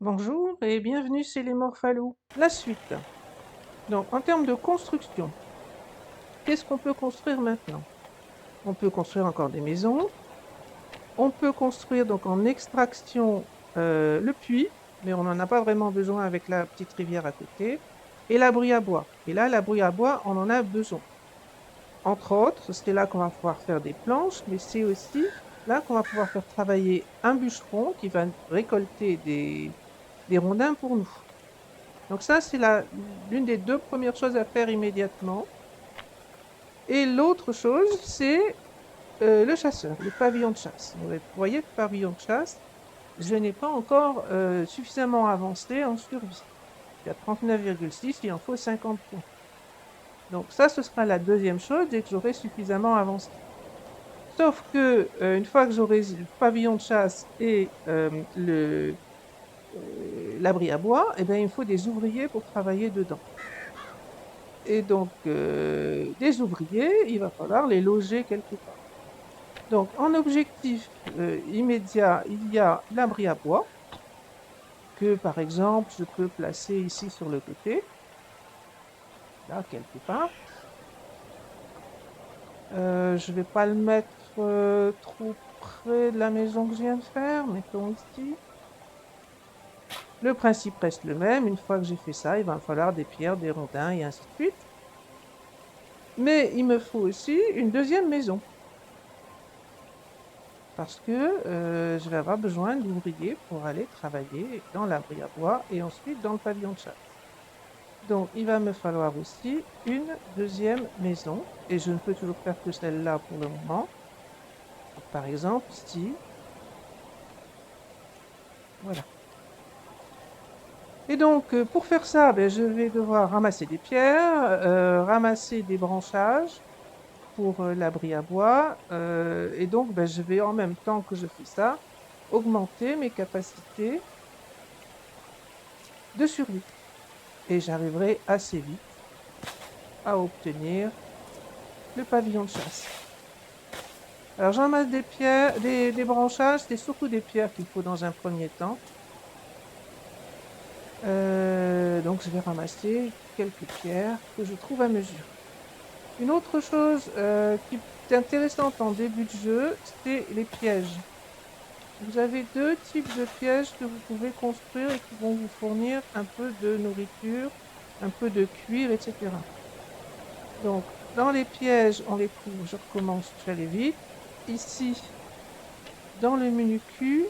Bonjour et bienvenue chez les Morphalous. La suite. Donc, en termes de construction, qu'est-ce qu'on peut construire maintenant? On peut construire encore des maisons. On peut construire donc en extraction le puits, mais on n'en a pas vraiment besoin avec la petite rivière à côté. Et l'abri à bois. Et là, l'abri à bois, on en a besoin. Entre autres, c'est là qu'on va pouvoir faire des planches, mais c'est aussi là qu'on va pouvoir faire travailler un bûcheron qui va récolter des rondins pour nous. Donc ça, c'est l'une des deux premières choses à faire immédiatement. Et l'autre chose, c'est le chasseur, le pavillon de chasse. Vous voyez, le pavillon de chasse, je n'ai pas encore suffisamment avancé en survie. Il y a 39,6, il en faut 50 points. Donc ça, ce sera la deuxième chose dès que j'aurai suffisamment avancé. Sauf que une fois que j'aurai le pavillon de chasse et l'abri à bois, eh bien, il me faut des ouvriers pour travailler dedans. Et donc, des ouvriers, il va falloir les loger quelque part. Donc, en objectif immédiat, il y a l'abri à bois, que par exemple, je peux placer ici sur le côté, là, quelque part. Je ne vais pas le mettre trop près de la maison que je viens de faire, mettons ici. Le principe reste le même, une fois que j'ai fait ça, il va me falloir des pierres, des rondins et ainsi de suite. Mais il me faut aussi une deuxième maison. Parce que je vais avoir besoin d'ouvriers pour aller travailler dans l'abri à bois et ensuite dans le pavillon de chasse. Donc, il va me falloir aussi une deuxième maison, et je ne peux toujours faire que celle-là pour le moment. Donc, par exemple, ici, voilà. Et donc, pour faire ça, ben, je vais devoir ramasser des pierres, ramasser des branchages pour l'abri à bois, et donc, ben, je vais en même temps que je fais ça, augmenter mes capacités de survie. Et j'arriverai assez vite à obtenir le pavillon de chasse. Alors j'en masse des pierres, des branchages, c'est surtout des pierres qu'il faut dans un premier temps. Donc je vais ramasser quelques pierres que je trouve à mesure. Une autre chose qui est intéressante en début de jeu, c'est les pièges. Vous avez deux types de pièges que vous pouvez construire et qui vont vous fournir un peu de nourriture, un peu de cuir, etc. Donc, dans les pièges, on les trouve, je recommence, je vais aller vite. Ici, dans le menu Q,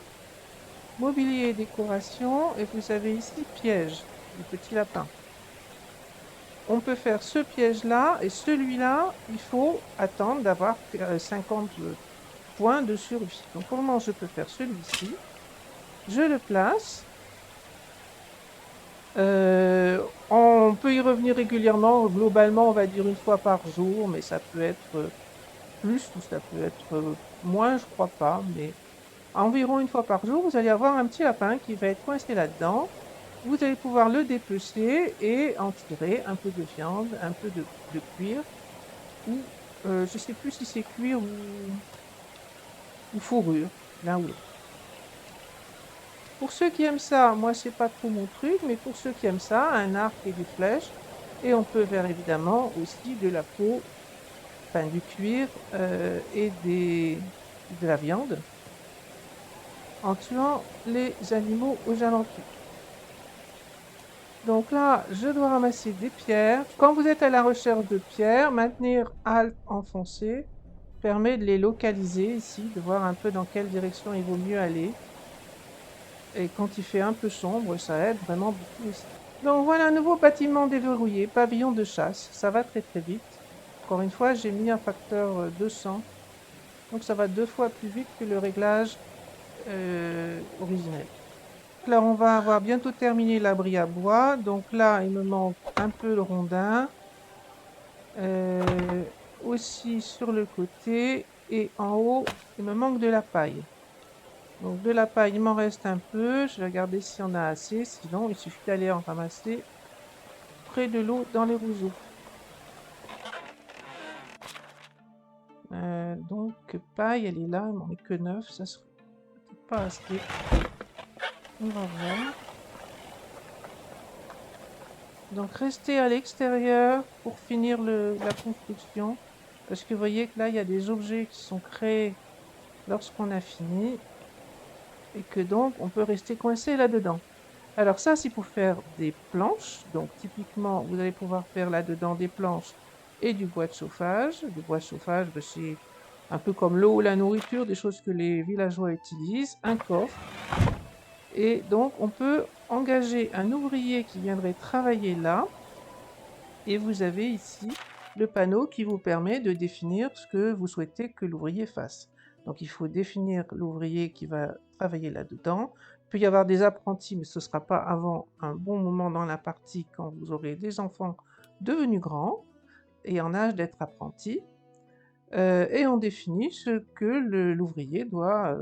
mobilier et décoration, et vous avez ici piège, le petit lapin. On peut faire ce piège-là, et celui-là, il faut attendre d'avoir 50 points de survie. Donc, pour le moment, je peux faire celui-ci. Je le place. On peut y revenir régulièrement, globalement, on va dire une fois par jour, mais ça peut être plus ou ça peut être moins, je crois pas, mais environ une fois par jour, vous allez avoir un petit lapin qui va être coincé là-dedans. Vous allez pouvoir le dépecer et en tirer un peu de viande, un peu de cuir, ou je ne sais plus si c'est cuir ou fourrure, l'un ou l'autre. Pour ceux qui aiment ça, moi c'est pas trop mon truc, mais pour ceux qui aiment ça, un arc et des flèches, et on peut faire évidemment aussi de la peau, enfin du cuir et de la viande en tuant les animaux aux alentours. Donc là, je dois ramasser des pierres. Quand vous êtes à la recherche de pierres, maintenir Alt enfoncé permet de les localiser ici, de voir un peu dans quelle direction il vaut mieux aller. Et quand il fait un peu sombre, ça aide vraiment beaucoup aussi. Donc voilà un nouveau bâtiment déverrouillé, pavillon de chasse. Ça va très très vite. Encore une fois, j'ai mis un facteur 200. Donc ça va 2 fois plus vite que le réglage originel. Là, on va avoir bientôt terminé l'abri à bois. Donc là, il me manque un peu le rondin. Aussi sur le côté. Et en haut, il me manque de la paille. Donc de la paille, il m'en reste un peu. Je vais regarder si on a assez. Sinon, il suffit d'aller en ramasser près de l'eau dans les roseaux. Donc paille, elle est là. Il m'en est que 9. Ça serait peut-être pas assez. On va voir. Donc restez à l'extérieur pour finir la construction. Parce que vous voyez que là, il y a des objets qui sont créés lorsqu'on a fini. Et que donc, on peut rester coincé là-dedans. Alors ça, c'est pour faire des planches. Donc typiquement, vous allez pouvoir faire là-dedans des planches et du bois de chauffage. Le bois de chauffage, ben, c'est un peu comme l'eau ou la nourriture, des choses que les villageois utilisent. Un coffre. Et donc, on peut engager un ouvrier qui viendrait travailler là. Et vous avez ici le panneau qui vous permet de définir ce que vous souhaitez que l'ouvrier fasse. Donc il faut définir l'ouvrier qui va travailler là-dedans. Il peut y avoir des apprentis, mais ce ne sera pas avant un bon moment dans la partie quand vous aurez des enfants devenus grands et en âge d'être apprentis. Et on définit ce que l'ouvrier doit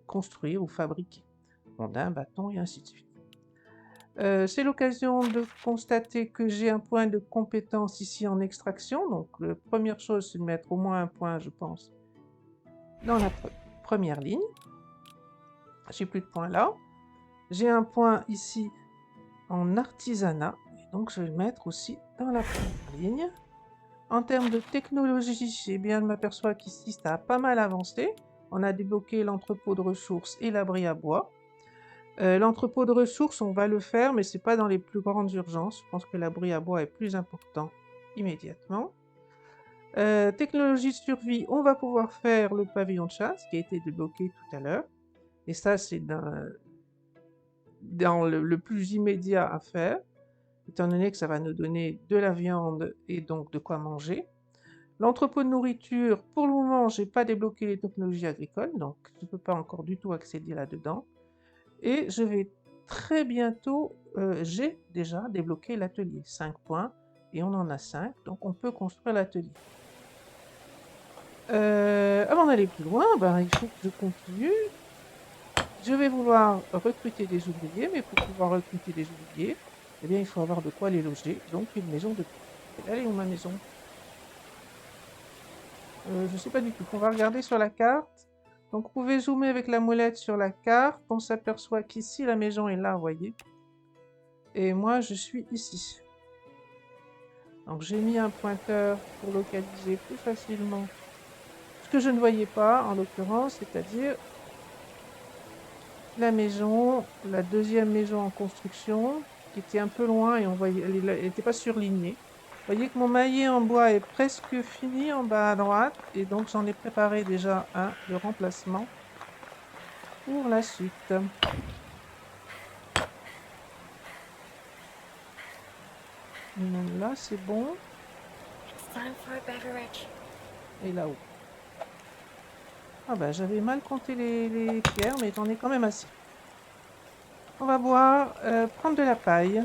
construire ou fabriquer. Rondin, bâton et ainsi de suite. C'est l'occasion de constater que j'ai un point de compétence ici en extraction. Donc, la première chose, c'est de mettre au moins un point, je pense, dans la première ligne. J'ai plus de points là. J'ai un point ici en artisanat. Et donc, je vais le mettre aussi dans la première ligne. En termes de technologie, eh bien, je m'aperçois qu'ici, ça a pas mal avancé. On a débloqué l'entrepôt de ressources et l'abri à bois. L'entrepôt de ressources, on va le faire, mais ce n'est pas dans les plus grandes urgences. Je pense que l'abri à bois est plus important immédiatement. Technologie de survie, on va pouvoir faire le pavillon de chasse qui a été débloqué tout à l'heure. Et ça, c'est dans le plus immédiat à faire, étant donné que ça va nous donner de la viande et donc de quoi manger. L'entrepôt de nourriture, pour le moment, je n'ai pas débloqué les technologies agricoles, donc je ne peux pas encore du tout accéder là-dedans. Et je vais très bientôt, j'ai déjà débloqué l'atelier. 5 points, et on en a 5, donc on peut construire l'atelier. Avant d'aller plus loin, ben, il faut que je continue. Je vais vouloir recruter des ouvriers, mais pour pouvoir recruter des ouvriers, eh bien, il faut avoir de quoi les loger, donc une maison de... Elle est où ma maison? Je ne sais pas du tout. On va regarder sur la carte. Donc, vous pouvez zoomer avec la molette sur la carte. On s'aperçoit qu'ici, la maison est là, vous voyez. Et moi, je suis ici. Donc, j'ai mis un pointeur pour localiser plus facilement ce que je ne voyais pas, en l'occurrence, c'est-à-dire la maison, la deuxième maison en construction, qui était un peu loin et on voyait, elle n'était pas surlignée. Vous voyez que mon maillet en bois est presque fini en bas à droite, et donc j'en ai préparé déjà un de remplacement pour la suite. Là, c'est bon. Et là-haut. Ah ben, j'avais mal compté les pierres, mais j'en ai quand même assez. On va voir, prendre de la paille,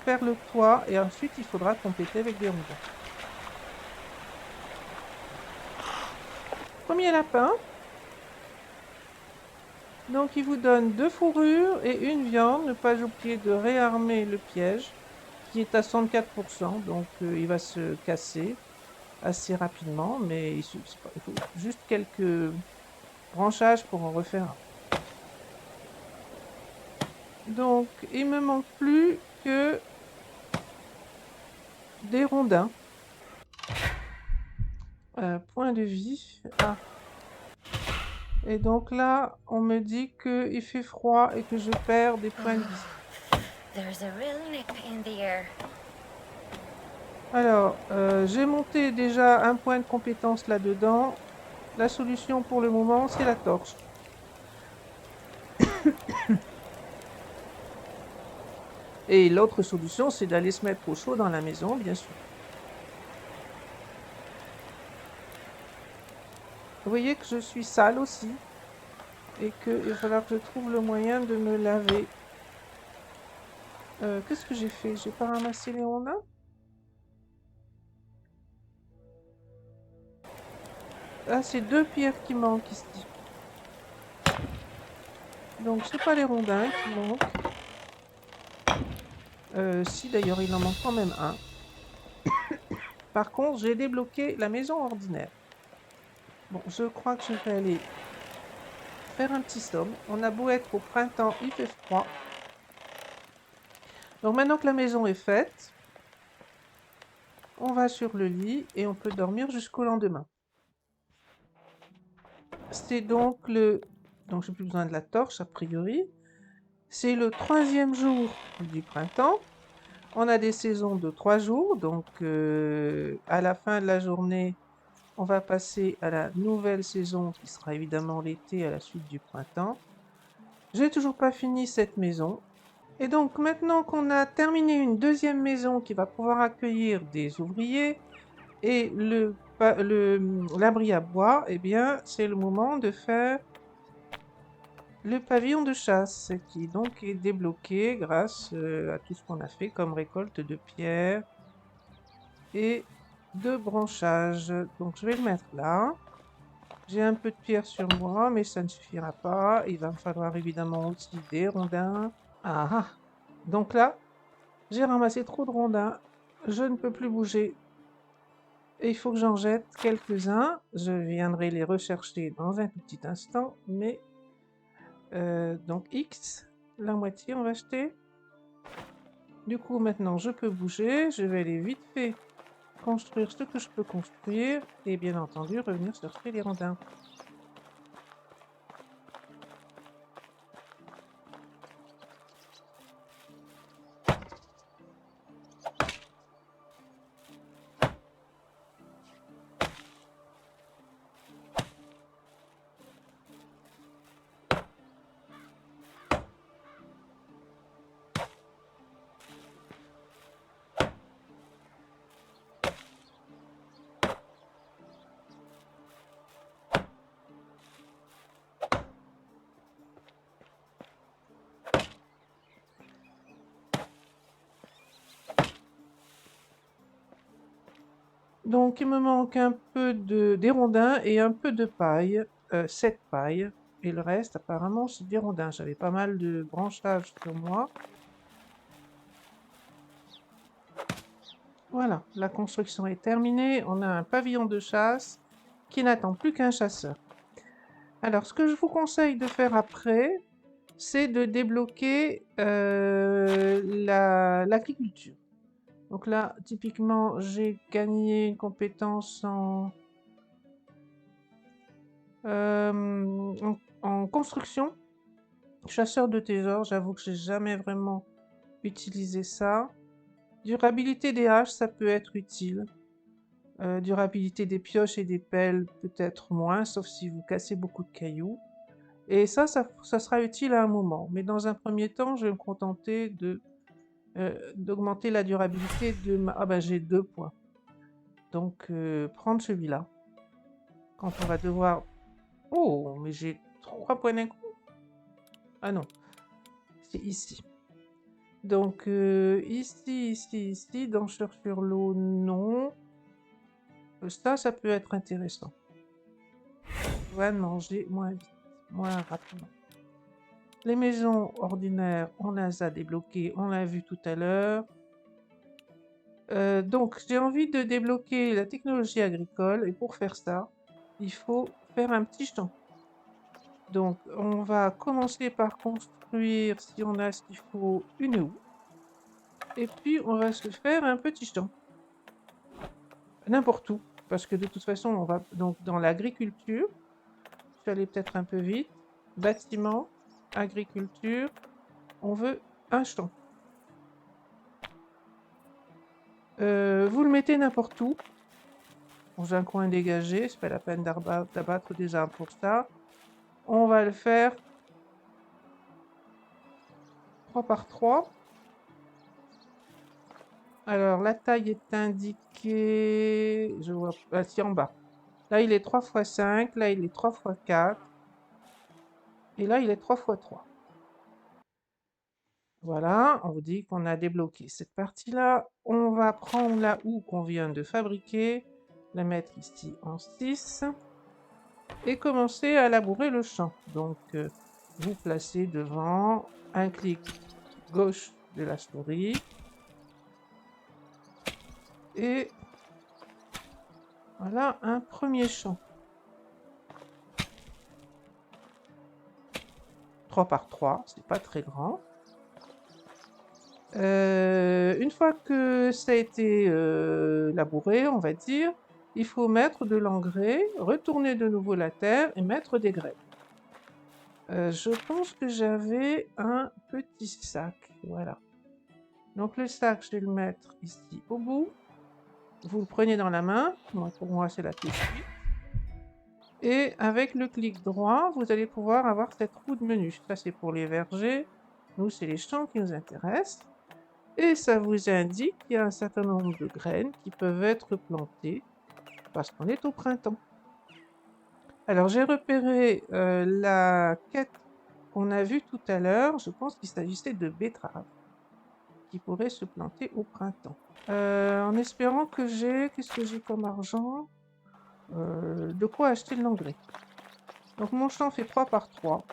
faire le toit, et ensuite il faudra compléter avec des rondins. Premier lapin. Donc il vous donne 2 fourrures et une viande. Ne pas oublier de réarmer le piège, qui est à 64%, donc il va se casser assez rapidement, mais il faut juste quelques branchages pour en refaire un. Donc il me manque plus que des rondins. Point de vie. Ah. Et donc là, on me dit qu'il fait froid et que je perds des points de vie. Alors, j'ai monté déjà un point de compétence là-dedans. La solution pour le moment, c'est la torche. Et l'autre solution, c'est d'aller se mettre au chaud dans la maison, bien sûr. Vous voyez que je suis sale aussi. Et qu'il va falloir que je trouve le moyen de me laver. Qu'est-ce que j'ai fait? J'ai pas ramassé les rondins? Ah, c'est 2 pierres qui manquent ici. Donc, c'est pas les rondins qui manquent. Si, d'ailleurs, il en manque quand même un. Par contre, j'ai débloqué la maison ordinaire. Bon, je crois que je vais aller faire un petit somme. On a beau être au printemps, il fait froid. Donc maintenant que la maison est faite, on va sur le lit et on peut dormir jusqu'au lendemain. C'est donc le... Donc j'ai plus besoin de la torche a priori. C'est le 3e jour du printemps. On a des saisons de 3 jours, donc à la fin de la journée, on va passer à la nouvelle saison qui sera évidemment l'été à la suite du printemps. J'ai toujours pas fini cette maison. Et donc maintenant qu'on a terminé une 2e maison qui va pouvoir accueillir des ouvriers et l'abri à bois, eh bien c'est le moment de faire le pavillon de chasse qui donc est débloqué grâce à tout ce qu'on a fait comme récolte de pierres et de branchage. Donc je vais le mettre là. J'ai un peu de pierre sur moi, mais ça ne suffira pas. Il va me falloir évidemment aussi des rondins. Ah ah! Donc là, j'ai ramassé trop de rondins. Je ne peux plus bouger. Et il faut que j'en jette quelques-uns. Je viendrai les rechercher dans un tout petit instant. Mais donc X, la moitié on va jeter. Du coup, maintenant, je peux bouger. Je vais aller vite fait construire ce que je peux construire. Et bien entendu, revenir chercher les rondins. Donc, il me manque un peu des rondins et un peu de paille, 7 pailles. Et le reste, apparemment, c'est des rondins. J'avais pas mal de branchages sur moi. Voilà, la construction est terminée. On a un pavillon de chasse qui n'attend plus qu'un chasseur. Alors, ce que je vous conseille de faire après, c'est de débloquer l'agriculture. Donc là, typiquement, j'ai gagné une compétence en construction. Chasseur de trésors, j'avoue que j'ai jamais vraiment utilisé ça. Durabilité des haches, ça peut être utile. Durabilité des pioches et des pelles, peut-être moins, sauf si vous cassez beaucoup de cailloux. Et ça sera utile à un moment. Mais dans un premier temps, je vais me contenter d'augmenter la durabilité de ma... Ah ben j'ai 2 points. Donc prendre celui-là. Quand on va devoir... Oh, mais j'ai 3 points d'un coup. Ah non, c'est ici. Donc ici, danseur sur l'eau, non. Ça peut être intéressant. On va manger moins vite, moins rapidement. Les maisons ordinaires, on les a débloquées, on l'a vu tout à l'heure. Donc j'ai envie de débloquer la technologie agricole et pour faire ça, il faut faire un petit champ. Donc on va commencer par construire, si on a ce qu'il faut, une houe. Et puis on va se faire un petit champ. N'importe où, parce que de toute façon, on va donc dans l'agriculture. Je suis allée peut-être un peu vite. Bâtiment, agriculture, on veut un champ. Vous le mettez n'importe où, dans un coin dégagé, c'est pas la peine d'abattre des arbres pour ça. On va le faire 3 par 3. Alors, la taille est indiquée, je vois pas, si en bas. Là, il est 3 x 5, là, il est 3 x 4, et là, il est 3 x 3. Voilà, on vous dit qu'on a débloqué cette partie-là. On va prendre la houe qu'on vient de fabriquer, la mettre ici en 6 et commencer à labourer le champ. Donc, vous placez devant un clic gauche de la souris et voilà un premier champ. 3 par 3, c'est pas très grand. Une fois que ça a été labouré, on va dire, il faut mettre de l'engrais, retourner de nouveau la terre et mettre des graines. Je pense que j'avais un petit sac, voilà. Donc le sac, je vais le mettre ici au bout. Vous le prenez dans la main, pour moi c'est la tout de suite. Et avec le clic droit, vous allez pouvoir avoir cette roue de menu. Ça c'est pour les vergers, nous c'est les champs qui nous intéressent. Et ça vous indique qu'il y a un certain nombre de graines qui peuvent être plantées parce qu'on est au printemps. Alors j'ai repéré la quête qu'on a vue tout à l'heure. Je pense qu'il s'agissait de betteraves qui pourraient se planter au printemps. En espérant que j'ai... Qu'est-ce que j'ai comme argent? De quoi acheter de l'engrais. Donc mon champ fait 3 par 3.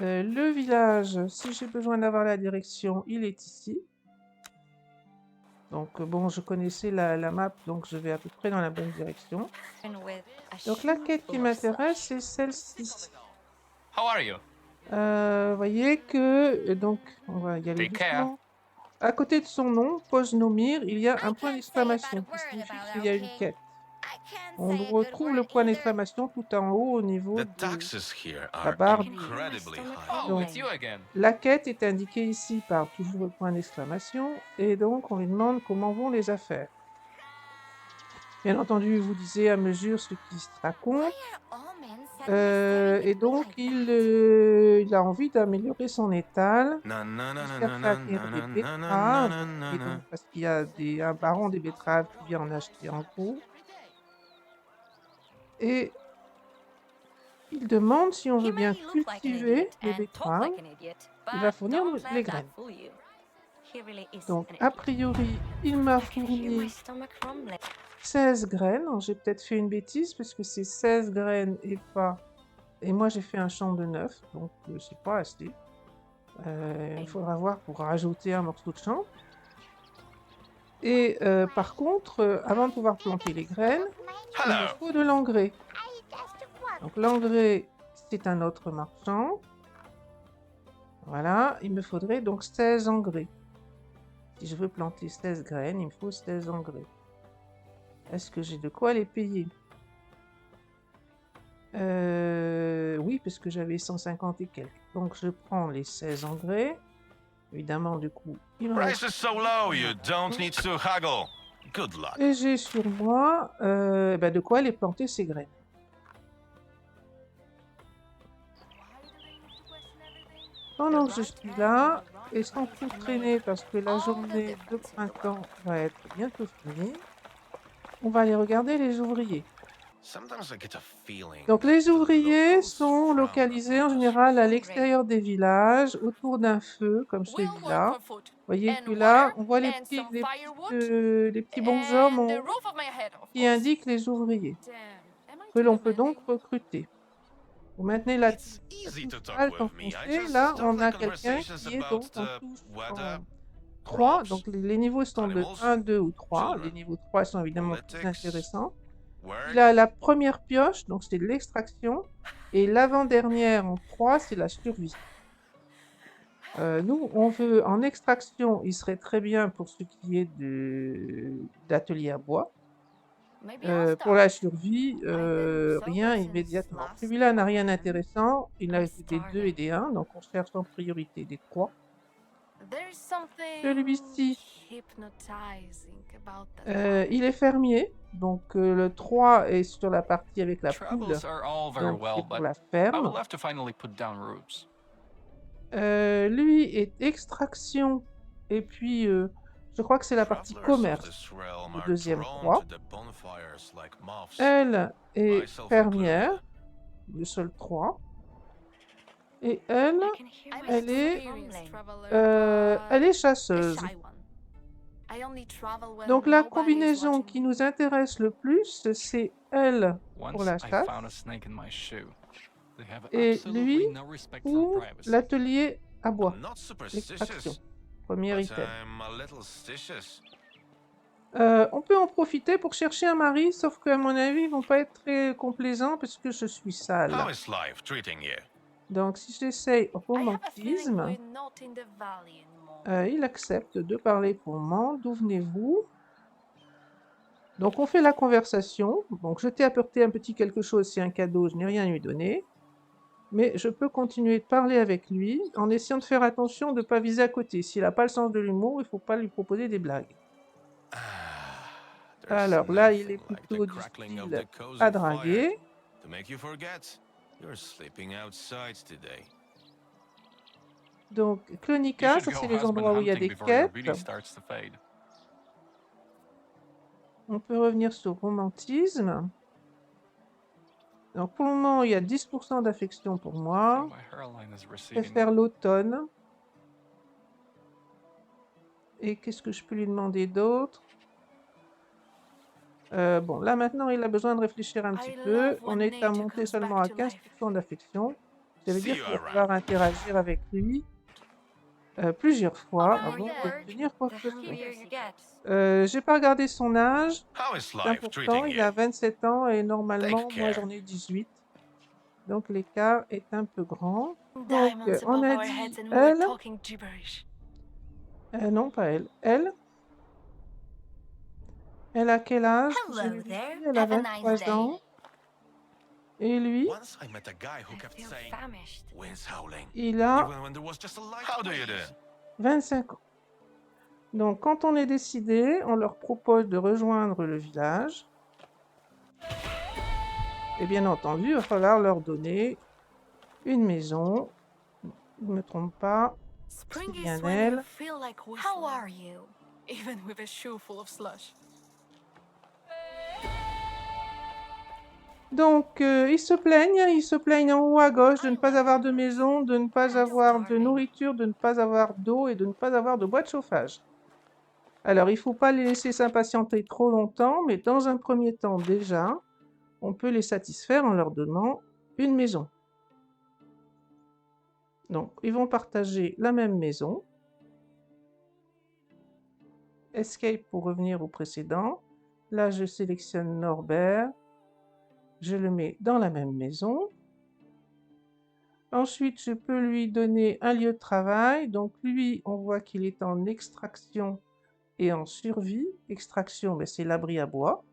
Le village, si j'ai besoin d'avoir la direction, il est ici. Donc bon, je connaissais la map, donc je vais à peu près dans la bonne direction. Donc la quête qui m'intéresse, c'est celle-ci. How are you? Vous voyez que, donc, on va y aller Take care. doucement. À côté de son nom, Poznomir, il y a un point d'exclamation qui signifie qu'il y a une quête. On retrouve le point d'exclamation tout en haut au niveau The de taxes here la are barre. incredibly high. Oh, Donc, it's you again. la quête est indiquée ici par toujours le point d'exclamation et donc on lui demande comment vont les affaires. Bien entendu, vous lisez à mesure ce qui se raconte et donc il a envie d'améliorer son étal. Na, na, na, Il na, cherche na, à na, acquérir des na, na, betteraves na, na, et na. donc parce qu'il y a un baron des betteraves qui vient en acheter en gros. Et il demande si on veut bien cultiver les betteraves. Il va fournir les graines. Donc, a priori, il m'a fourni 16 graines. J'ai peut-être fait une bêtise parce que c'est 16 graines et pas... Et moi, j'ai fait un champ de 9, donc c'est pas assez. Il faudra voir pour rajouter un morceau de champ. Et par contre, avant de pouvoir planter les graines, il me Hello. faut de l'engrais. Donc l'engrais, c'est un autre marchand. Voilà, il me faudrait donc 16 engrais. Si je veux planter 16 graines, il me faut 16 engrais. Est-ce que j'ai de quoi les payer? Oui, parce que j'avais 150 et quelques. Donc je prends les 16 engrais. Évidemment, du coup, il me reste... Price is so low, you don't need to haggle. Good luck. Et j'ai sur moi de quoi les planter ces graines. Pendant que je suis là, et sans trop traîner parce que la journée de printemps va être bientôt finie, on va aller regarder les ouvriers. Sometimes I get a feeling Donc that les the ouvriers locals sont frown localisés en upon us. général à l'extérieur des villages, autour d'un feu comme celui-là. Vous voyez que là, on voit les petits bonshommes qui indiquent les ouvriers, que l'on peut donc recruter. Vous maintenez la It's easy to touche talk Alt with me. I enfoncée. just Là, on started a quelqu'un conversations qui est about donc en touche weather, 3. crops, Donc les niveaux sont de animals, 1, 2 ou 3. children, Les niveaux 3 sont évidemment plus politics, intéressants. work. Il a la première pioche, donc c'est de l'extraction. Et l'avant-dernière en 3, c'est la survie. Nous, on veut en extraction, il serait très bien pour ce qui est d'atelier à bois. Pour la survie, rien immédiatement. Celui-là n'a rien d'intéressant. Il a des 2 et des 1, donc on cherche en priorité des 3. Celui-ci, il est fermier. Donc le 3 est sur la partie avec la poule. Troubles are all very Donc well, c'est pour but la I ferme. would love to finally put down roots. Lui est extraction. Et puis, je crois que c'est la partie Travelers of commerce. this realm Le are deuxième drawn 3. to the bonfires like moths. Elle est Myself fermière. included. Le seul 3. Et elle est chasseuse. Donc la combinaison qui nous intéresse le plus, c'est elle pour Once la I chasse found a snake in my shoe. They have et absolutely lui no respect for pour privacy. l'atelier à bois, I'm not l'extraction. superstitious, Premier but item. I'm a little stitious. On peut en profiter pour chercher un mari, sauf qu'à mon avis, ils vont pas être très complaisants parce que je suis sale. How is life treating you? Donc, si j'essaye I have a feeling romantisme, we're not in the valley anymore. il accepte de parler pour moi. D'où venez-vous? Donc, on fait la conversation. Donc, je t'ai apporté un petit quelque chose, c'est un cadeau, je n'ai rien lui donné. Mais je peux continuer de parler avec lui en essayant de faire attention de ne pas viser à côté. S'il n'a pas le sens de l'humour, il ne faut pas lui proposer des blagues. There's Alors là, il est nothing like the plutôt du crackling of style the cozy à fire draguer. to make you forget you're sleeping outside today. Donc, You Clonica, should ça go c'est les husband endroits où il y a hunting des before your quêtes. beauty starts to fade. On peut revenir sur romantisme. Donc pour le moment, il y a 10% d'affection pour I moi. think my hairline is Je receding. préfère l'automne. Et qu'est-ce que je peux lui demander d'autre? Bon, là maintenant, il a besoin de réfléchir un petit I peu. love On when est à nature monter comes seulement back à to life. 15% d'affection. Ça veut See dire you qu'il va around. falloir interagir avec lui plusieurs fois Oh, avant yeah. d'obtenir quoi The que ce soit. happier you get. J'ai pas regardé son âge. How is C'est life important, treating il you? a 27 ans et normalement, Take moi care. j'en ai 18. Donc l'écart est un peu grand. Donc, Diamonds on above a our dit heads and we were elle. talking gibberish. Non, pas elle. Elle a quel âge? Hello Celui-ci, there. elle a Have a nice 23 day. ans. Et lui, Once I met a guy who I kept feel saying, famished. "Wind's howling," il a even when there was just a light. How do you do? 25 ans. Donc, quand on est décidé, on leur propose de rejoindre le village. Et bien entendu, il va falloir leur donner une maison. Je ne me trompe pas. Spring C'est is bien when you elle. feel like whistling. How are you? Even with a shoe full of slush. Donc, ils se plaignent en haut à gauche de ne pas avoir de maison, de ne pas avoir de nourriture, de ne pas avoir d'eau et de ne pas avoir de bois de chauffage. Alors, il ne faut pas les laisser s'impatienter trop longtemps, mais dans un premier temps déjà, on peut les satisfaire en leur donnant une maison. Donc, ils vont partager la même maison. Escape pour revenir au précédent. Là, je sélectionne Norbert. Je le mets dans la même maison. Ensuite, je peux lui donner un lieu de travail. Donc lui, on voit qu'il est en extraction et en survie. Extraction, c'est l'abri à bois.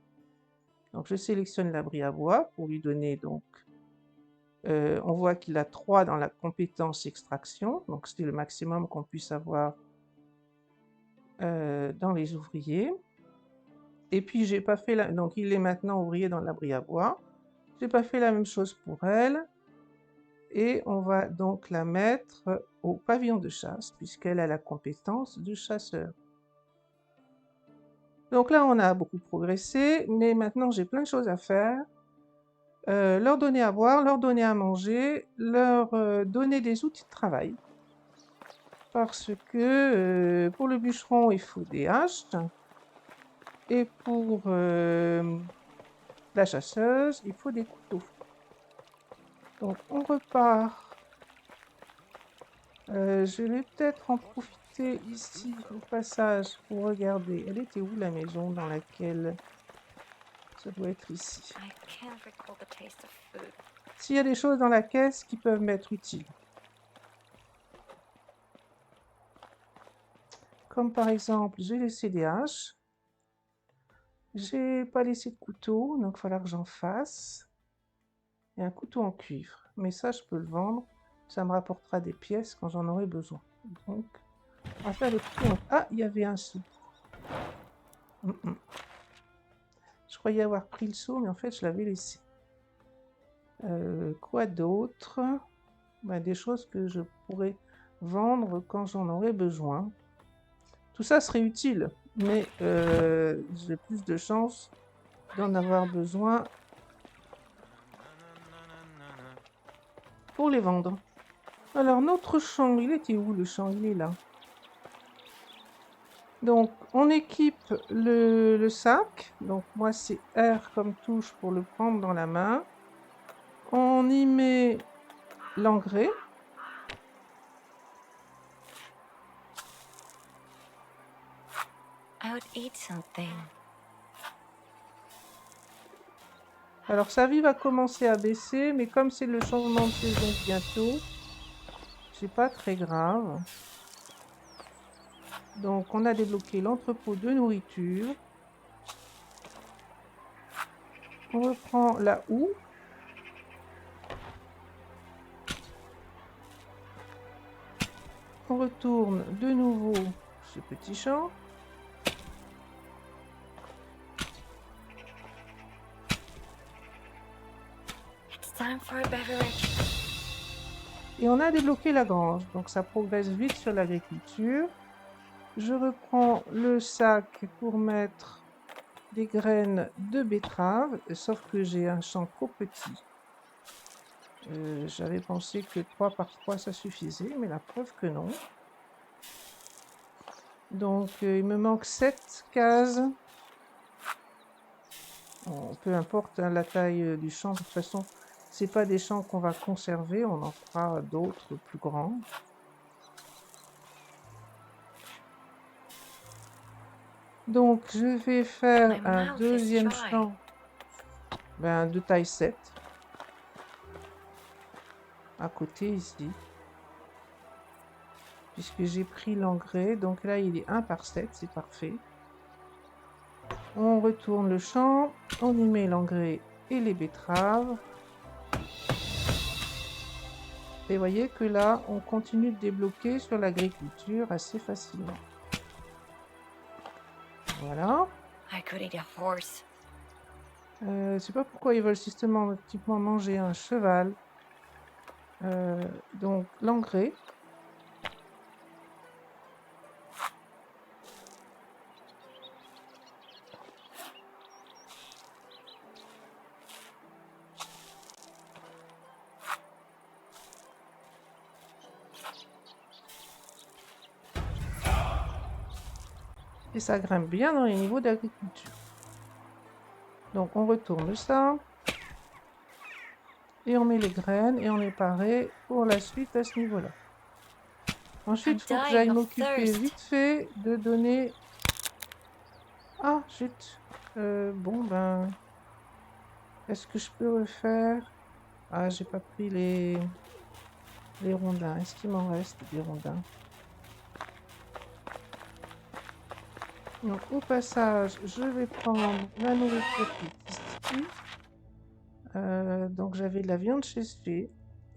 Donc je sélectionne l'abri à bois pour lui donner donc... on voit qu'il a 3 dans la compétence extraction. Donc c'est le maximum qu'on puisse avoir dans les ouvriers. Et puis j'ai pas fait donc il est maintenant ouvrier dans l'abri à bois. J'ai pas fait la même chose pour elle. Et on va donc la mettre au pavillon de chasse, puisqu'elle a la compétence de chasseur. Donc là, on a beaucoup progressé, mais maintenant j'ai plein de choses à faire. Leur donner à boire, leur donner à manger, leur donner des outils de travail. Parce que pour le bûcheron, il faut des haches. Et pour la chasseuse, il faut des couteaux. Donc on repart. Je vais peut-être en profiter ici au passage pour regarder. Elle était où la maison dans laquelle... Ça doit être ici. I can't recall the taste of food. S'il y a des choses dans la caisse qui peuvent m'être utiles. Comme par exemple, j'ai laissé des haches. J'ai pas laissé de couteau, donc il va falloir que j'en fasse. Et un couteau en cuivre. Mais ça, je peux le vendre. Ça me rapportera des pièces quand j'en aurai besoin. Donc, on va faire le couteau en... Ah, il y avait un seau. Je croyais avoir pris le seau, mais en fait, je l'avais laissé. Quoi d'autre? Des choses que je pourrais vendre quand j'en aurai besoin. Tout ça serait utile, mais j'ai plus de chances d'en avoir besoin pour les vendre. Alors, notre champ, il était où le champ? Il est là. Donc, on équipe le sac. Donc, moi, c'est R comme touche pour le prendre dans la main. On y met l'engrais. out, eat something. Alors sa vie va commencer à baisser, mais comme c'est le changement de saison bientôt, c'est pas très grave. Donc on a débloqué l'entrepôt de nourriture. On reprend la houe. On retourne de nouveau ce petit champ. It's time for a beverage. Et on a débloqué la grange, donc ça progresse vite sur l'agriculture. Je reprends le sac pour mettre des graines de betterave, sauf que j'ai un champ trop petit. J'avais pensé que 3 par 3 ça suffisait, mais la preuve que non. Donc il me manque 7 cases. Bon, peu importe hein, la taille du champ, de toute façon, c'est pas des champs qu'on va conserver, on en fera d'autres plus grands. Donc je vais faire My un mouth is deuxième dry. champ de taille 7 à côté ici. Puisque j'ai pris l'engrais, donc là il est 1 par 7, c'est parfait. On retourne le champ, on y met l'engrais et les betteraves. Et voyez que là, on continue de débloquer sur l'agriculture assez facilement. Voilà. I could eat a horse. Je sais pas pourquoi ils veulent systématiquement manger un cheval. Donc l'engrais. Et ça grimpe bien dans les niveaux d'agriculture. Donc on retourne ça. Et on met les graines et on est paré pour la suite à ce niveau-là. Ensuite, il faut que j'aille m'occuper vite fait de donner... Ah, zut. Bon, ben... Est-ce que je peux refaire? Ah, j'ai pas pris les rondins. Est-ce qu'il m'en reste des rondins? Donc, au passage, je vais prendre la nourriture qui existe ici. Donc, j'avais de la viande séchée.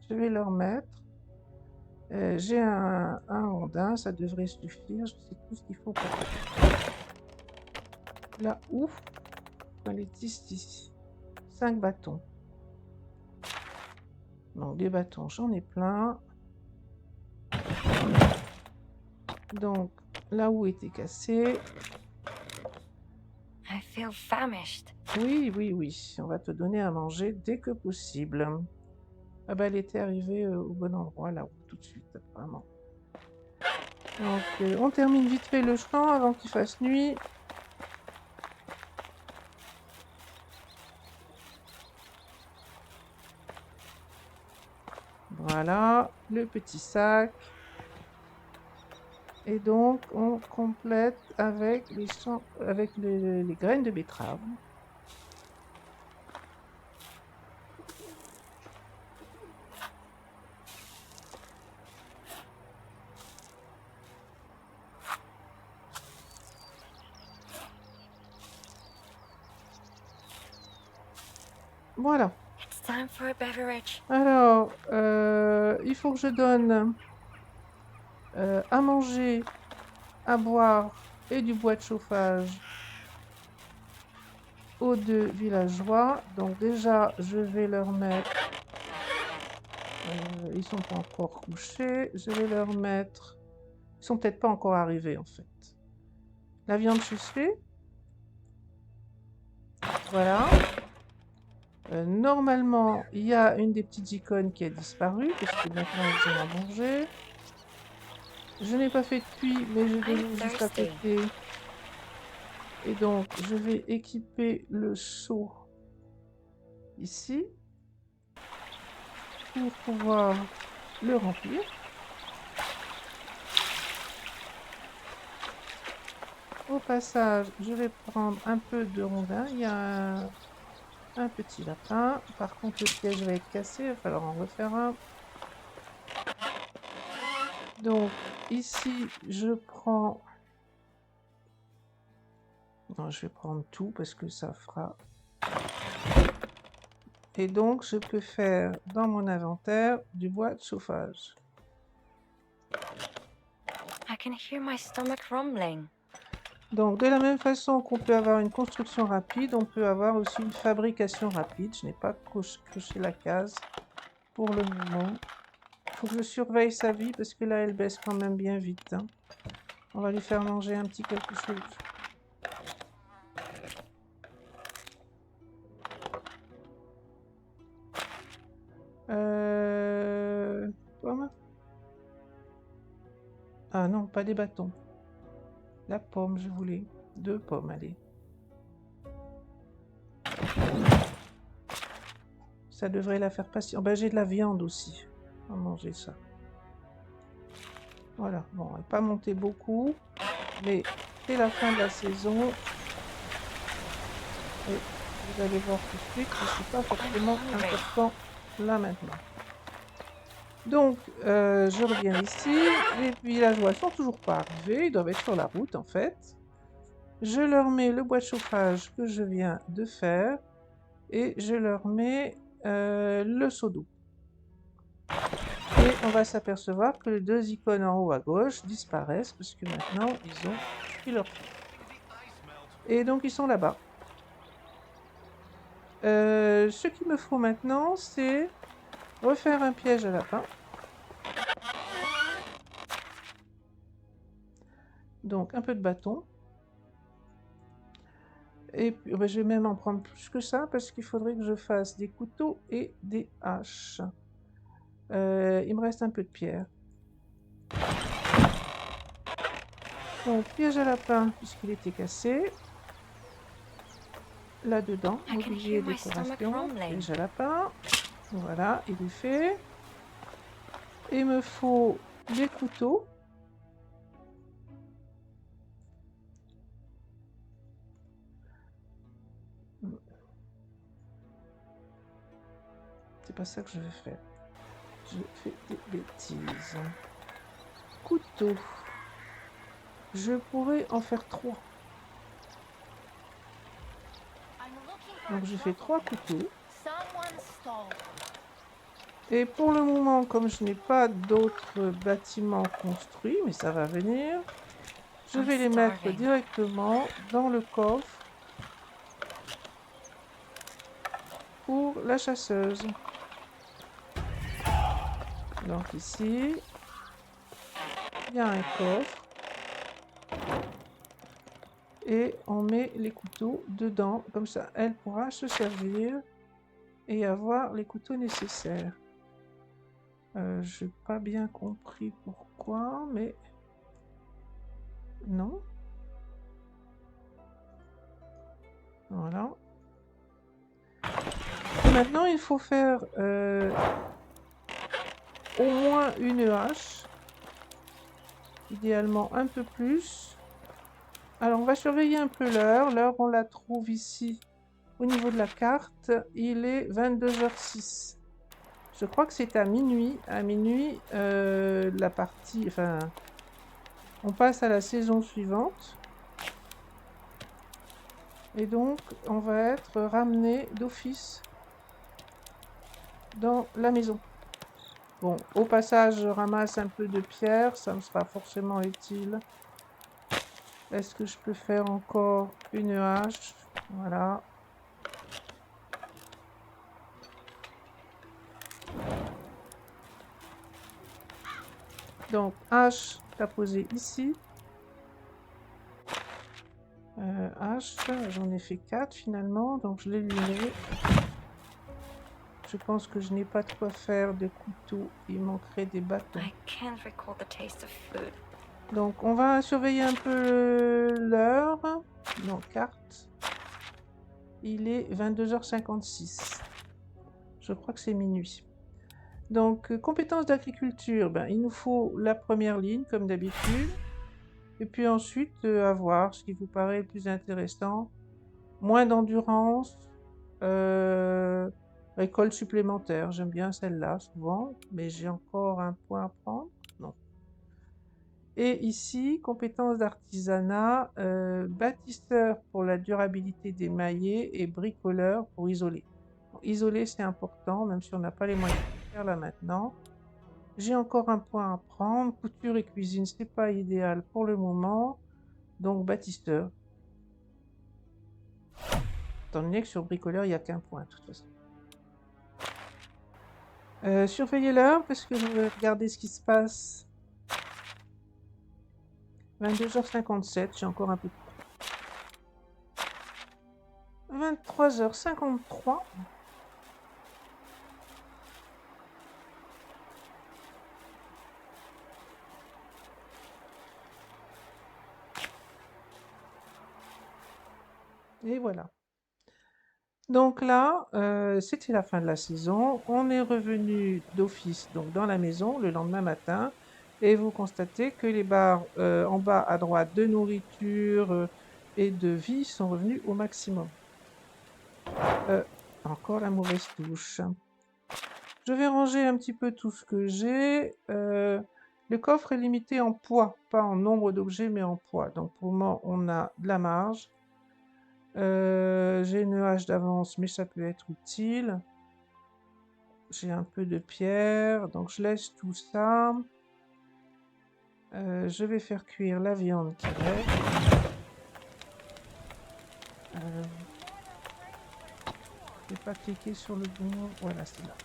Je vais leur mettre. J'ai un rondin, ça devrait suffire. Je sais tout ce qu'il faut pour là, ouf, elle est ici. 5 bâtons. Donc des bâtons, j'en ai plein. Donc la houe était cassée. I feel famished. Oui, oui, oui. On va te donner à manger dès que possible. Ah bah elle était arrivée au bon endroit là, tout de suite, vraiment. Donc on termine vite fait le champ avant qu'il fasse nuit. Voilà, le petit sac. Et donc, on complète avec les graines de betterave. Voilà. It's time for a beverage. Alors, il faut que je donne à manger, à boire et du bois de chauffage aux 2 villageois. Donc déjà, je vais leur mettre... ils sont pas encore couchés. Je vais leur mettre... Ils sont peut-être pas encore arrivés, en fait. La viande séchée. Voilà. Normalement, il y a une des petites icônes qui a disparu, parce que maintenant ils ont à manger. Je n'ai pas fait de puits, mais j'ai de l'eau juste à côté. Et donc, je vais équiper le seau ici pour pouvoir le remplir. Au passage, je vais prendre un peu de rondin. Il y a un petit lapin. Par contre, le piège va être cassé. Il va falloir en refaire un. Donc, ici, je prends... Non, je vais prendre tout parce que ça fera... Et donc, je peux faire dans mon inventaire du bois de chauffage. I can hear my stomach rumbling. Donc, de la même façon qu'on peut avoir une construction rapide, on peut avoir aussi une fabrication rapide. Je n'ai pas coché la case pour le moment. Il faut que je surveille sa vie parce que là, elle baisse quand même bien vite. Hein. On va lui faire manger un petit quelque chose. Pomme. Ah non, pas des bâtons. La pomme, je voulais. 2 pommes, allez. Ça devrait la faire passer. Oh, ben, j'ai de la viande aussi. On va manger ça. Voilà. Bon, elle n'est pas montée beaucoup. Mais c'est la fin de la saison. Et vous allez voir tout de suite que ce n'est pas forcément important là maintenant. Donc, je reviens ici. Les villageois ne sont toujours pas arrivés. Ils doivent être sur la route en fait. Je leur mets le bois de chauffage que je viens de faire. Et je leur mets le seau d'eau. Et on va s'apercevoir que les 2 icônes en haut à gauche disparaissent parce que maintenant ils ont pris leur trou. Et donc ils sont là-bas. Ce qu'il me faut maintenant, c'est refaire un piège à lapin. Donc un peu de bâton. Et puis, ben, je vais même en prendre plus que ça parce qu'il faudrait que je fasse des couteaux et des haches. Il me reste un peu de pierre. Donc piège à lapin puisqu'il était cassé. Là-dedans, mobilier décoration, piège à lapin. Voilà, il est fait. Il me faut des couteaux. C'est pas ça que je vais faire. Je fais des bêtises. Couteau. Je pourrais en faire 3. Donc je fais 3 couteaux. Et pour le moment, comme je n'ai pas d'autres bâtiments construits, mais ça va venir, je vais les mettre directement dans le coffre pour la chasseuse. Donc ici, il y a un coffre. Et on met les couteaux dedans, comme ça elle pourra se servir et avoir les couteaux nécessaires. Je n'ai pas bien compris pourquoi, mais non. Voilà. Et maintenant, il faut faire au moins une hache, idéalement un peu plus. Alors, on va surveiller un peu l'heure. L'heure, on la trouve ici au niveau de la carte. Il est 22h06. Je crois que c'est à minuit. À minuit, la partie... Enfin, on passe à la saison suivante. Et donc, on va être ramené d'office dans la maison. Bon, au passage, je ramasse un peu de pierre. Ça me sera forcément utile. Est-ce que je peux faire encore une hache? Voilà. Donc, hache à poser ici. Hache, j'en ai fait 4 finalement, donc je l'ai luné. Je pense que je n'ai pas de quoi faire de couteau. Il manquerait des bâtons. Donc, on va surveiller un peu l'heure. Non, carte. Il est 22h56. Je crois que c'est minuit. Donc, compétences d'agriculture. Ben, il nous faut la première ligne, comme d'habitude. Et puis ensuite, à voir ce qui vous paraît le plus intéressant. Moins d'endurance, récolte supplémentaire. J'aime bien celle-là souvent, mais j'ai encore un point à prendre. Non. Et ici, compétences d'artisanat, bâtisseur pour la durabilité des maillets et bricoleur pour isoler. Bon, isoler, c'est important, même si on n'a pas les moyens de le faire là maintenant. J'ai encore un point à prendre. Couture et cuisine, c'est pas idéal pour le moment. Donc, bâtisseur. Étant donné que sur bricoleur, il n'y a qu'un point, de toute façon. Surveillez l'heure, parce que je vais regarder ce qui se passe. 22h57, j'ai encore un peu de temps. 23h53. Et voilà. Donc là, c'était la fin de la saison. On est revenu d'office donc dans la maison le lendemain matin. Et vous constatez que les barres en bas à droite de nourriture et de vie sont revenus au maximum. Encore la mauvaise touche. Je vais ranger un petit peu tout ce que j'ai. Le coffre est limité en poids, pas en nombre d'objets, mais en poids. Donc pour le moment, on a de la marge. J'ai une hache d'avance, mais ça peut être utile. J'ai un peu de pierre, donc je laisse tout ça. Je vais faire cuire la viande qui reste. Je vais pas cliquer sur le bon. Voilà, c'est là.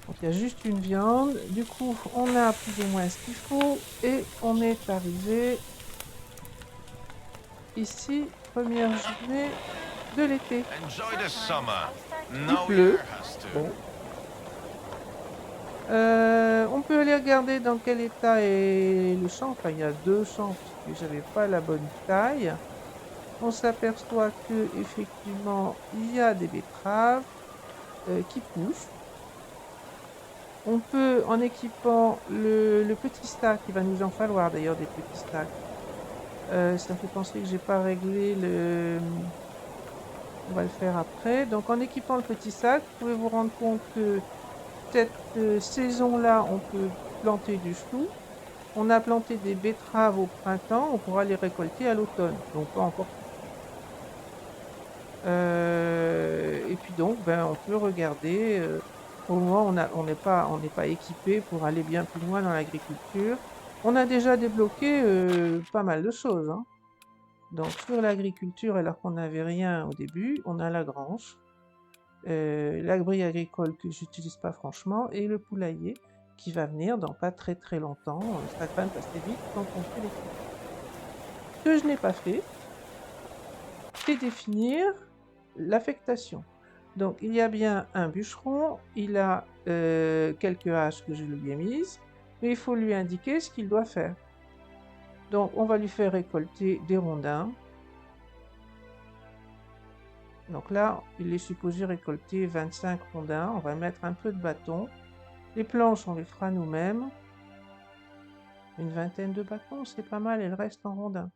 Donc il y a juste une viande. Du coup, on a plus ou moins ce qu'il faut. Et on est arrivé ici, première journée de l'été. Enjoy the summer. Il No pleut. year has to. Bon. On peut aller regarder dans quel état est le champ. Enfin, il y a deux champs puisque j'avais pas la bonne taille. On s'aperçoit que effectivement il y a des betteraves qui poussent. On peut, en équipant le petit stack, il va nous en falloir d'ailleurs des petits stacks. Ça me fait penser que j'ai pas réglé le. On va le faire après. Donc en équipant le petit sac, vous pouvez vous rendre compte que cette saison-là, on peut planter du chou. On a planté des betteraves au printemps, on pourra les récolter à l'automne. Donc pas encore. Et puis donc, ben, on peut regarder. Pour le moment, on n'est pas équipé pour aller bien plus loin dans l'agriculture. On a déjà débloqué pas mal de choses, hein. Donc sur l'agriculture, alors qu'on n'avait rien au début, on a la grange, l'abri agricole que j'utilise pas franchement, et le poulailler qui va venir dans pas très très longtemps. Ça grimpe assez vite quand on fait les trucs. Ce que je n'ai pas fait, c'est définir l'affectation. Donc il y a bien un bûcheron, il a quelques haches que je lui ai mises, mais il faut lui indiquer ce qu'il doit faire. Donc on va lui faire récolter des rondins. Donc là, il est supposé récolter 25 rondins. On va mettre un peu de bâton. Les planches, on les fera nous-mêmes. Une vingtaine de bâtons, c'est pas mal, et le reste en rondins.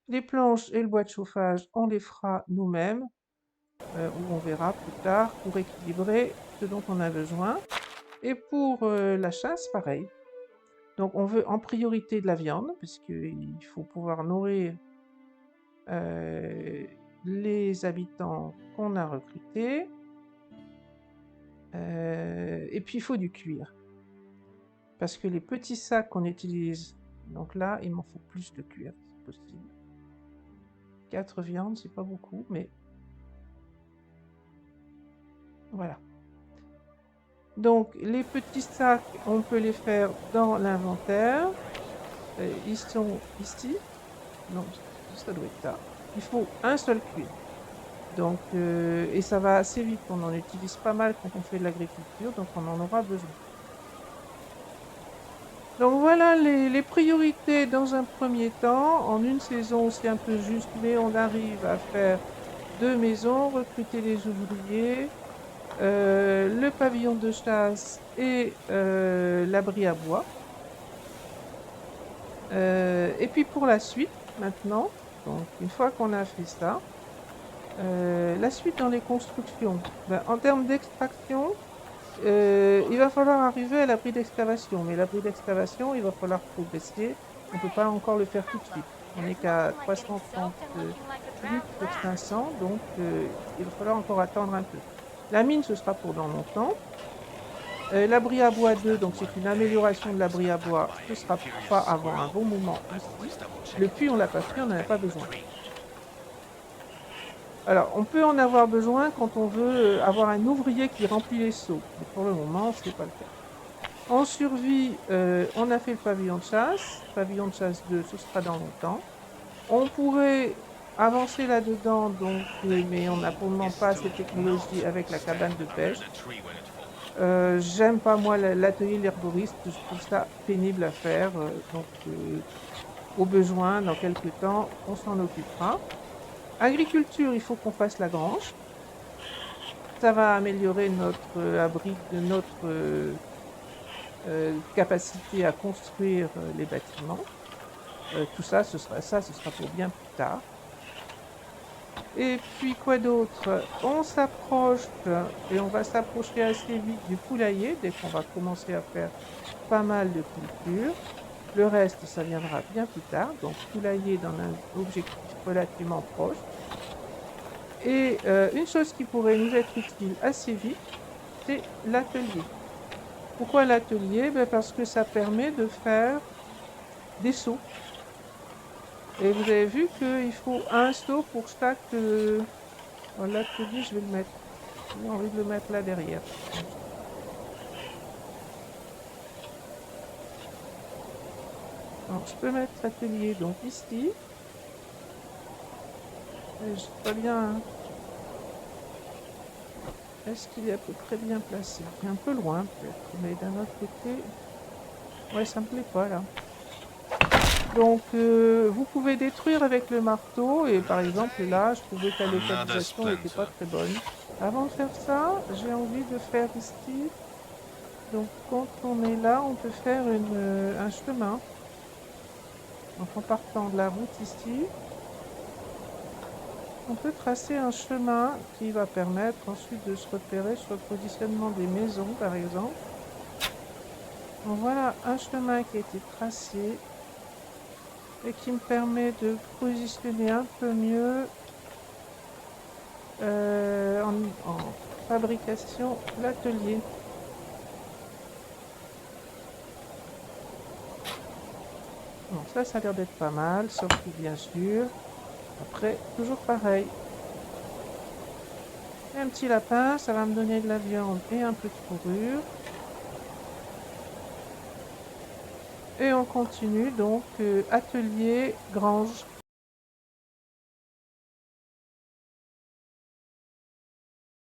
Les planches et le bois de chauffage, on les fera nous-mêmes, ou on verra plus tard pour équilibrer ce dont on a besoin. Et pour la chasse, pareil. Donc on veut en priorité de la viande, puisqu'il faut pouvoir nourrir les habitants qu'on a recrutés. Et puis il faut du cuir. Parce que les petits sacs qu'on utilise, donc là, il m'en faut plus de cuir, c'est possible. 4 viandes, c'est pas beaucoup, mais voilà. Donc les petits sacs, on peut les faire dans l'inventaire. Ils sont ici. Non, ça doit être là. Il faut un seul cuir. Donc, et ça va assez vite. On en utilise pas mal quand on fait de l'agriculture, donc on en aura besoin. Donc voilà les priorités dans un premier temps. En une saison, c'est un peu juste, mais on arrive à faire 2 maisons, recruter les ouvriers, le pavillon de chasse et l'abri à bois. Et puis pour la suite, maintenant, donc une fois qu'on a fait ça, la suite dans les constructions. Ben, en termes d'extraction, il va falloir arriver à l'abri d'excavation. Mais l'abri d'excavation, il va falloir progresser. On ne peut pas encore le faire tout de suite. On n'est qu'à 338 sur 500, donc il va falloir encore attendre un peu. La mine, ce sera pour dans longtemps. L'abri à bois 2, donc c'est une amélioration de l'abri à bois, ce ne sera pas avant un bon moment ici. Le puits, on l'a pas fait, on n'en a pas besoin. Alors, on peut en avoir besoin quand on veut avoir un ouvrier qui remplit les seaux. Mais pour le moment, ce n'est pas le cas. En survie, on a fait le pavillon de chasse. Pavillon de chasse 2, ce sera dans longtemps. On pourrait avancer là-dedans, donc, mais on n'a pour le moment pas ces technologies avec la cabane de pêche. J'aime pas moi l'atelier l'herboriste, je trouve ça pénible à faire, donc au besoin, dans quelques temps, on s'en occupera. Agriculture, il faut qu'on fasse la grange. Ça va améliorer notre abri, notre capacité à construire les bâtiments. Tout ça, ce sera pour bien plus tard. Et puis quoi d'autre? On s'approche, et on va s'approcher assez vite du poulailler, dès qu'on va commencer à faire pas mal de culture. Le reste, ça viendra bien plus tard, donc poulailler dans un objectif relativement proche. Et une chose qui pourrait nous être utile assez vite, c'est l'atelier. Pourquoi l'atelier? Parce que ça permet de faire des seaux. Et vous avez vu qu'il faut un seau pour chaque... l'atelier, je vais le mettre. J'ai envie de le mettre là derrière. Alors, je peux mettre l'atelier donc ici. Je sais pas bien. Hein. Est-ce qu'il est à peu près bien placé? Il est un peu loin peut-être, mais d'un autre côté... Ouais, ça me plaît pas là. Donc, vous pouvez détruire avec le marteau, et par exemple là, je trouvais que la localisation n'était pas très bonne. Avant de faire ça, j'ai envie de faire ici. Donc, quand on est là, on peut faire un chemin. Donc, en partant de la route ici, on peut tracer un chemin qui va permettre ensuite de se repérer sur le positionnement des maisons, par exemple. Donc, voilà un chemin qui a été tracé. Et qui me permet de positionner un peu mieux en fabrication l'atelier. Bon, ça a l'air d'être pas mal, sauf que bien sûr, après, toujours pareil. Un petit lapin, ça va me donner de la viande et un peu de fourrure. Et on continue donc atelier, grange.